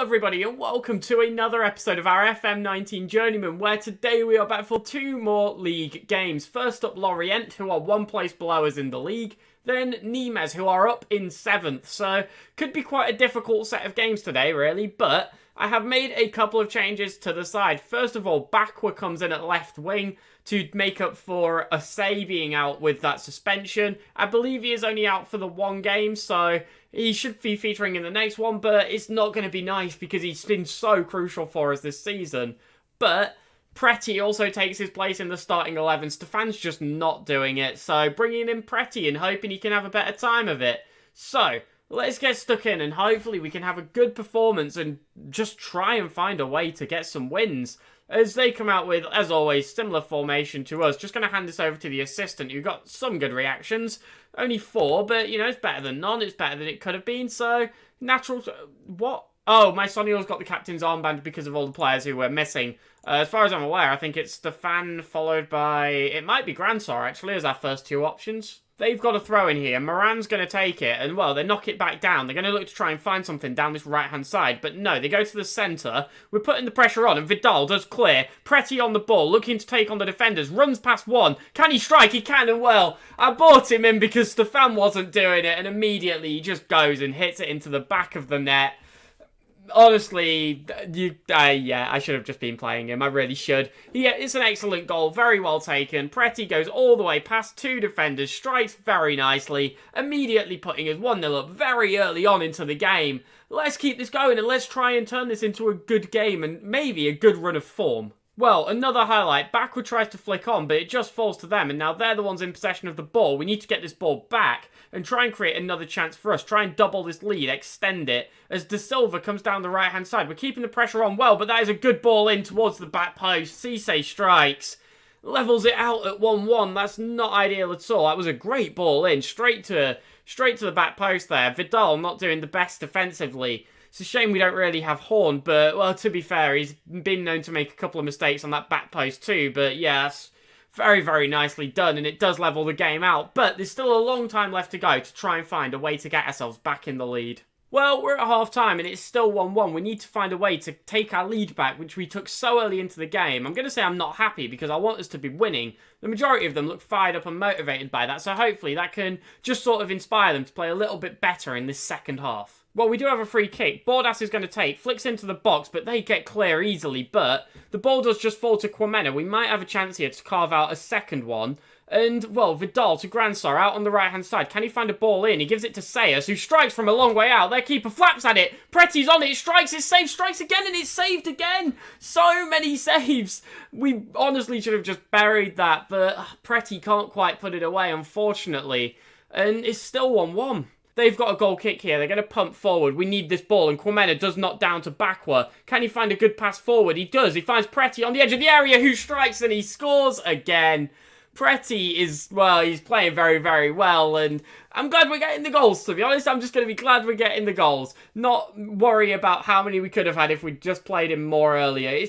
everybody, and welcome to another episode of our FM19 Journeyman, where today we are back for two more league games. First up, Lorient, who are one place below us in the league, then Nimes, who are up in 7th. So, could be quite a difficult set of games today, really, but I have made a couple of changes to the side. First of all, Bakwa comes in at left wing to make up for Asay being out with that suspension. I believe he is only out for the one game, so he should be featuring in the next one, but it's not going to be nice because he's been so crucial for us this season. But Preti also takes his place in the starting 11. Stefan's just not doing it, so bringing in Preti and hoping he can have a better time of it. So, let's get stuck in and hopefully we can have a good performance and just try and find a way to get some wins. As they come out with, as always, similar formation to us. Just going to hand this over to the assistant who got some good reactions. Only 4, but, you know, it's better than none. It's better than it could have been. So, natural... What? Oh, my Sonny's got the captain's armband because of all the players who were missing. As far as I'm aware, I think it's Stefan followed by... It might be Gransar, actually, as our first two options. They've got a throw in here. Moran's going to take it. And, well, they knock it back down. They're going to look to try and find something down this right-hand side. But no, they go to the centre. We're putting the pressure on. And Vidal does clear. Preti on the ball. Looking to take on the defenders. Runs past one. Can he strike? He can, and well. I brought him in because Stefan wasn't doing it. And immediately he just goes and hits it into the back of the net. Honestly, yeah, I should have just been playing him. I really should. Yeah, it's an excellent goal. Very well taken. Preti goes all the way past 2 defenders. Strikes very nicely. Immediately putting us 1-0 up very early on into the game. Let's keep this going and let's try and turn this into a good game and maybe a good run of form. Well, another highlight. Bakwa tries to flick on, but it just falls to them, and now they're the ones in possession of the ball. We need to get this ball back and try and create another chance for us. Try and double this lead, extend it, as De Silva comes down the right-hand side. We're keeping the pressure on well, but that is a good ball in towards the back post. Cisse strikes. Levels it out at 1-1. That's not ideal at all. That was a great ball in, straight to the back post there. Vidal not doing the best defensively. It's a shame we don't really have Horn, but, well, to be fair, he's been known to make a couple of mistakes on that back post too, but yeah, that's very, very nicely done, and it does level the game out, but there's still a long time left to go to try and find a way to get ourselves back in the lead. Well, we're at half-time, and it's still 1-1. We need to find a way to take our lead back, which we took so early into the game. I'm going to say I'm not happy, because I want us to be winning. The majority of them look fired up and motivated by that, so hopefully that can just sort of inspire them to play a little bit better in this second half. Well, we do have a free kick. Bordas is going to take, flicks into the box, but they get clear easily. But the ball does just fall to Quamena. We might have a chance here to carve out a second one. And, well, Vidal to Gransar out on the right-hand side. Can he find a ball in? He gives it to Sayers, who strikes from a long way out. Their keeper flaps at it. Preti's on it, strikes, it's saved, strikes again, and it's saved again. So many saves. We honestly should have just buried that, but Preti can't quite put it away, unfortunately. And it's still 1-1. They've got a goal kick here. They're going to pump forward. We need this ball. And Quamena does knock down to Bakwa. Can he find a good pass forward? He does. He finds Preti on the edge of the area who strikes and he scores again. Preti is, well, he's playing very, very well. And I'm glad we're getting the goals, to be honest. I'm just going to be glad we're getting the goals. Not worry about how many we could have had if we just played him more earlier.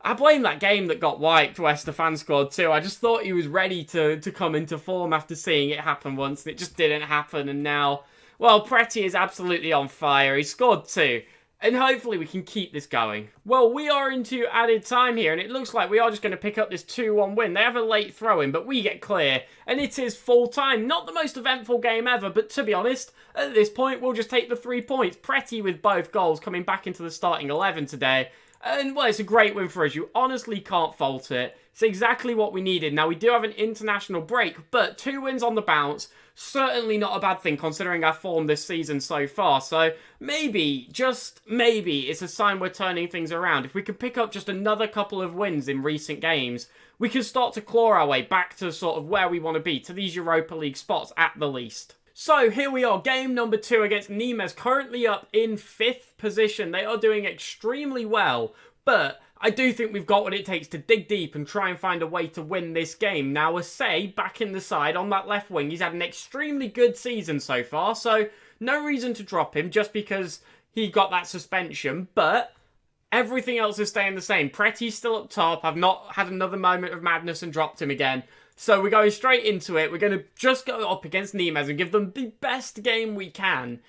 I blame that game that got wiped where Stefan scored too. I just thought he was ready to come into form after seeing it happen once. And it just didn't happen. And now... Well, Preti is absolutely on fire. He scored 2. And hopefully we can keep this going. Well, we are into added time here. And it looks like we are just going to pick up this 2-1 win. They have a late throw-in, but we get clear. And it is full time. Not the most eventful game ever. But to be honest, at this point, we'll just take the 3 points. Preti with both goals coming back into the starting 11 today. And, well, it's a great win for us. You honestly can't fault it. It's exactly what we needed. Now, we do have an international break, but 2 wins on the bounce. Certainly not a bad thing considering our form this season so far. So maybe, just maybe, it's a sign we're turning things around. If we could pick up just another couple of wins in recent games, we can start to claw our way back to sort of where we want to be, to these Europa League spots at the least. So here we are, game number 2 against Nimes, currently up in 5th position. They are doing extremely well, but I do think we've got what it takes to dig deep and try and find a way to win this game. Now, Asay back in the side on that left wing. He's had an extremely good season so far, so no reason to drop him just because he got that suspension, but everything else is staying the same. Preti's still up top. I've not had another moment of madness and dropped him again. So we're going straight into it. We're going to just go up against Nimes and give them the best game we can.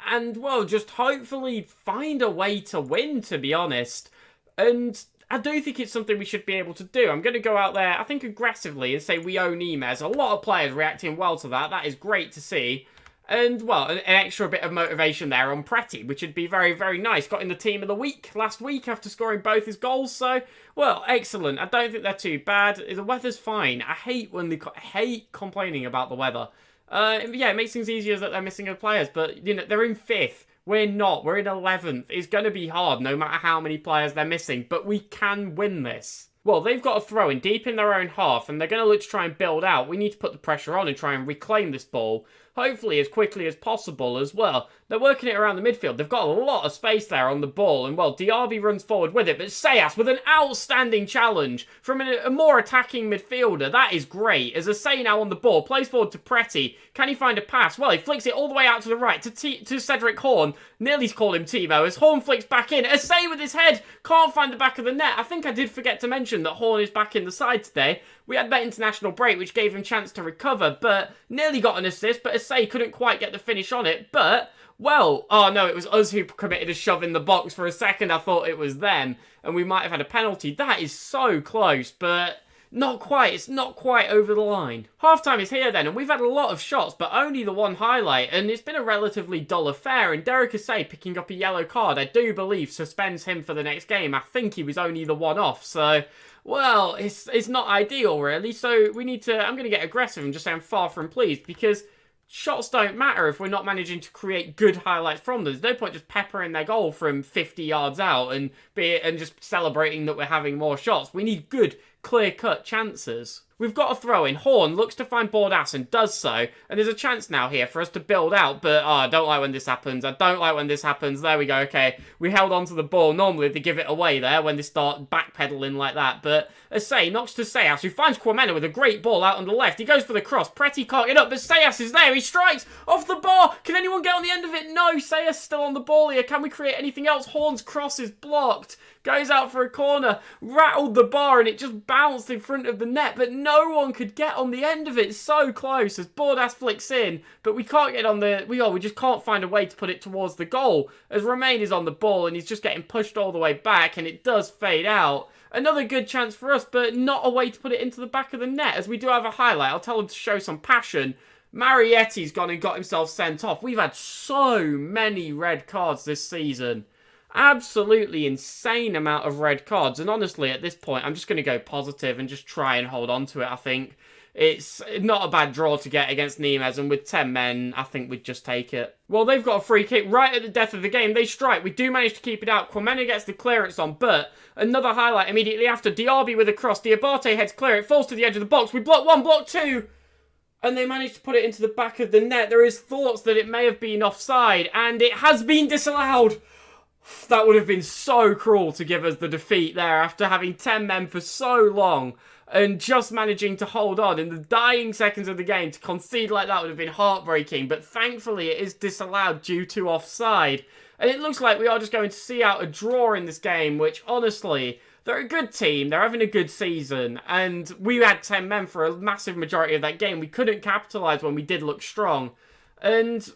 and, well, just hopefully find a way to win, to be honest. And I do think it's something we should be able to do. I'm going to go out there, I think, aggressively and say we own Nimes. A lot of players reacting well to that. That is great to see. And, well, an extra bit of motivation there on Preti, which would be very, very nice. Got in the team of the week last week after scoring both his goals. So, well, excellent. I don't think they're too bad. The weather's fine. I hate complaining about the weather. Yeah, it makes things easier that they're missing other players. But, you know, they're in 5th. We're not. We're in 11th. It's going to be hard no matter how many players they're missing. But we can win this. Well, they've got a throw in deep in their own half, and they're going to look to try and build out. We need to put the pressure on and try and reclaim this ball, hopefully as quickly as possible as well. They're working it around the midfield. They've got a lot of space there on the ball, and, well, Diaby runs forward with it, but Sayas with an outstanding challenge from a more attacking midfielder. That is great. As Asay now on the ball, plays forward to Preti. Can he find a pass? Well, he flicks it all the way out to the right to Cedric Horn. Nearly called him Timo as Horn flicks back in. Asay with his head can't find the back of the net. I think I did forget to mention that Horn is back in the side today. We had that international break, which gave him a chance to recover, but nearly got an assist, but Asay couldn't quite get the finish on it. But, well, oh no, it was us who committed a shove in the box. For a second, I thought it was them, and we might have had a penalty. That is so close, but not quite. It's not quite over the line. Half-time is here then, and we've had a lot of shots, but only the one highlight, and it's been a relatively dull affair, and Derek Asay picking up a yellow card, I do believe, suspends him for the next game. I think he was only the one off, so, well, it's not ideal, really, so we need to, I'm going to get aggressive and just say I'm far from pleased, because shots don't matter if we're not managing to create good highlights from them. There's no point just peppering their goal from 50 yards out and just celebrating that we're having more shots. We need good, clear-cut chances. We've got a throw in. Horn looks to find Bordas and does so. And there's a chance now here for us to build out. But I don't like when this happens. I don't like when this happens. There we go. Okay. We held onto the ball. Normally they give it away there when they start backpedaling like that. But Asay knocks to Sayas, who finds Kwamena with a great ball out on the left. He goes for the cross. Preti can't get up, but Sayas is there. He strikes off the bar. Can anyone get on the end of it? No. Sayas still on the ball here. Can we create anything else? Horn's cross is blocked. Goes out for a corner. Rattled the bar and it just bounced in front of the net. But no one could get on the end of it. So close as Bordas flicks in. But we can't get on the... We just can't find a way to put it towards the goal. As Romain is on the ball and he's just getting pushed all the way back. And it does fade out. Another good chance for us, but not a way to put it into the back of the net. As we do have a highlight. I'll tell him to show some passion. Marietti's gone and got himself sent off. We've had so many red cards this season. Absolutely insane amount of red cards. And honestly, at this point, I'm just going to go positive and just try and hold on to it, I think. It's not a bad draw to get against Nimes, and with 10 men, I think we'd just take it. Well, they've got a free kick right at the death of the game. They strike. We do manage to keep it out. Kwamena gets the clearance on, but another highlight immediately after. Diaby with a cross. Diabate heads clear. It falls to the edge of the box. We block one, block two. And they managed to put it into the back of the net. There is thoughts that it may have been offside, and it has been disallowed. That would have been so cruel to give us the defeat there after having 10 men for so long and just managing to hold on in the dying seconds of the game. To concede like that would have been heartbreaking, but thankfully it is disallowed due to offside. And it looks like we are just going to see out a draw in this game, which honestly, they're a good team, they're having a good season, and we had 10 men for a massive majority of that game. We couldn't capitalise when we did look strong, and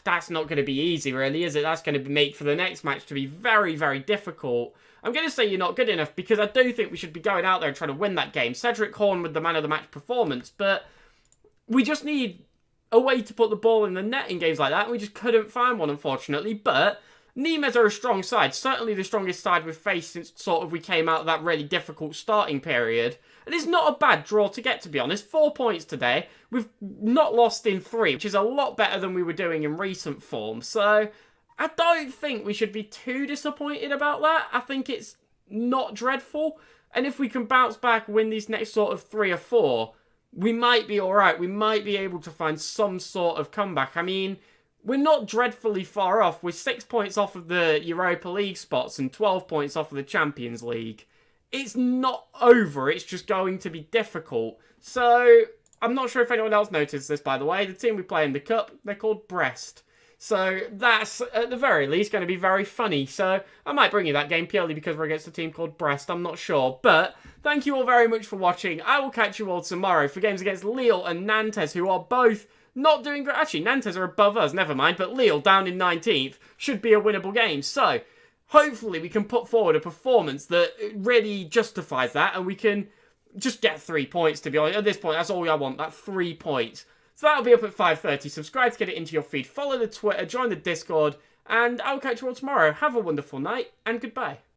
that's not going to be easy, really, is it? That's going to make for the next match to be very, very difficult. I'm going to say you're not good enough because I do think we should be going out there and trying to win that game. Cedric Horn with the man of the match performance, but we just need a way to put the ball in the net in games like that, and we just couldn't find one, unfortunately. But Nimes are a strong side, certainly the strongest side we've faced since sort of we came out of that really difficult starting period. And it's not a bad draw to get, to be honest. 4 points today. We've not lost in 3, which is a lot better than we were doing in recent form. So I don't think we should be too disappointed about that. I think it's not dreadful. And if we can bounce back and win these next sort of 3 or 4, we might be alright. We might be able to find some sort of comeback. I mean, we're not dreadfully far off. We're 6 points off of the Europa League spots and 12 points off of the Champions League. It's not over. It's just going to be difficult. So I'm not sure if anyone else noticed this, by the way. The team we play in the Cup, they're called Brest. So that's, at the very least, going to be very funny. So I might bring you that game purely because we're against a team called Brest. I'm not sure. But thank you all very much for watching. I will catch you all tomorrow for games against Lille and Nantes, who are both not doing great. Actually, Nantes are above us, never mind, but Lille down in 19th should be a winnable game. So, hopefully we can put forward a performance that really justifies that, and we can just get 3 points, to be honest. At this point, that's all I want, that 3 points. So that'll be up at 5:30. Subscribe to get it into your feed. Follow the Twitter, join the Discord, and I'll catch you all tomorrow. Have a wonderful night, and goodbye.